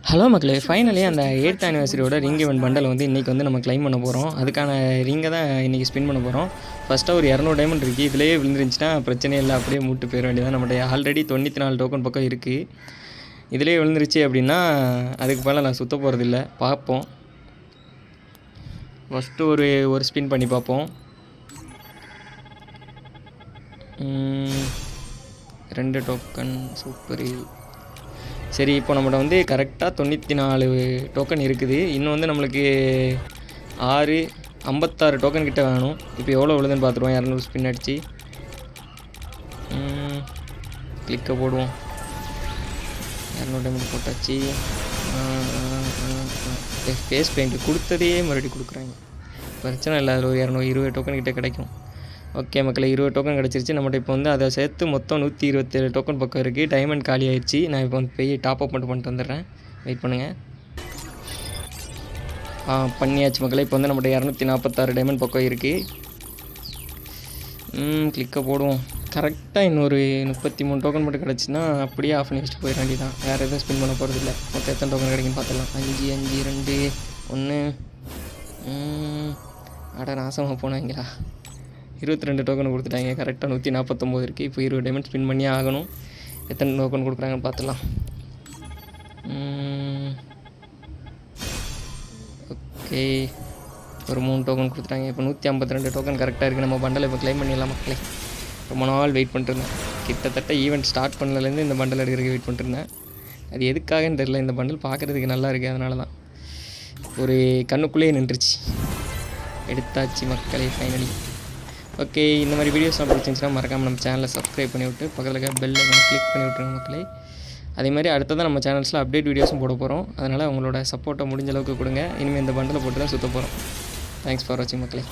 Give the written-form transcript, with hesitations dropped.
Hello மக்களே, finally அந்த 8th ஆனிவர்சரியோட ring event bundle வந்து இன்றைக்கி வந்து நம்ம கிளைம் பண்ண போகிறோம். அதுக்கான ரிங்கை தான் இன்றைக்கி ஸ்பின் பண்ண போகிறோம். ஃபஸ்ட்டாக ஒரு 200 டைமண்ட் இருக்குது. இதிலேயே விழுந்துருந்துச்சுன்னா பிரச்சனையே இல்லை, அப்படியே மூட்டு போயிட வேண்டியதான். நம்மகிட்ட ஆல்ரெடி 94 டோக்கன் பக்கம் இருக்குது. இதிலே விழுந்துருச்சு அப்படின்னா அதுக்கு மேலே நான் சுற்ற போகிறதில்ல. பார்ப்போம். ஃபஸ்ட்டு ஒரு ஸ்பின் பண்ணி பார்ப்போம். 2 டோக்கன் சூப்பரு. சரி, இப்போ நம்மகிட்ட வந்து கரெக்டாக 94 டோக்கன் இருக்குது. இன்னும் வந்து நம்மளுக்கு 56 டோக்கன் கிட்ட வேணும். இப்போ எவ்வளோ விழுதுன்னு பார்த்துருவோம். 200 ஸ்பின் அடிச்சு கிளிக்கை போடுவோம். 200 டைமண்ட் போட்டாச்சு. ஃபேஸ் பெயிண்ட் கொடுத்ததே மறுபடியும் கொடுக்குறாங்க. பிரச்சனை இல்லை, அதில் ஒரு 220 டோக்கன் கிட்ட கிடைக்கும். ஓகே மக்களே, 20 டோக்கன் கிடச்சிருச்சு. நம்மகிட்ட இப்போ வந்து அதை சேர்த்து மொத்தம் 127 டோக்கன் பக்கம் இருக்குது. டைமண்ட் காலி ஆயிடுச்சு. நான் இப்போ வந்து போய் டாப் அப் பண்ணிட்டு வந்துடுறேன். வெயிட் பண்ணுங்கள். பண்ணியாச்சு மக்களே. இப்போ வந்து நம்மகிட்ட 246 டைமண்ட் பக்கம் இருக்குது. கிளிக்கை போடுவோம். கரெக்டாக இன்னொரு 33 டோக்கன் மட்டும் கிடச்சின்னா அப்படியே ஆஃப் பண்ணி வச்சுட்டு போயிட வேண்டியதான். வேறு எதுவும் ஸ்பின் பண்ண போகிறது இல்லை. மொத்தம் எத்தனை டோக்கன் கிடைக்குன்னு பார்த்துக்கலாம். 5 5 2 1. அட நாசமாக போனாங்களா. 22 டோக்கன் கொடுத்துட்டாங்க. கரெக்டாக 149 இருக்குது. இப்போ 20 டைமண்ட் ஸ்பின் பண்ணியே ஆகணும். எத்தனை டோக்கன் கொடுக்குறாங்கன்னு பார்த்துலாம். ஓகே, ஒரு 3 டோக்கன் கொடுத்துட்டாங்க. இப்போ 152 டோக்கன் கரெக்டாக இருக்குது. நம்ம பண்டலை இப்போ கிளைம் பண்ணிடலாம் மக்களே. ரொம்ப நாள் வெயிட் பண்ணிட்டுருந்தேன். கிட்டத்தட்ட ஈவெண்ட் ஸ்டார்ட் பண்ணலேருந்து இந்த பண்டல் எடுக்கிறதுக்கு வெயிட் பண்ணிட்டுருந்தேன். அது எதுக்காகன்னு தெரில. இந்த பண்டல் பார்க்குறதுக்கு நல்லா இருக்குது, அதனால தான் ஒரு கண்ணுக்குள்ளேயே நின்றுச்சு. எடுத்தாச்சு மக்களே ஃபைனலி. ஓகே, இந்த மாதிரி வீடியோஸ்லாம் பிடிச்சிருந்துச்சுன்னா மறக்காமல் நம்ம சேனலை சப்ஸ்கிரைப் பண்ணிவிட்டு பக்கத்தில் இருக்க பெல் ஐக்கானை கிளிக் பண்ணி விட்ருங்க மக்களே. அதே மாதிரி அடுத்ததான் நம்ம சேனல்ஸில் அப்டேட் வீடியோஸும் போட போகிறோம். அதனால் உங்களோட சப்போர்ட்டை முடிஞ்ச அளவுக்கு கொடுங்க. இனிமேல் இந்த பண்டலை போட்டு தான் சுற்ற போகிறோம். தேங்க்ஸ் ஃபார் வாட்சிங் மக்களே.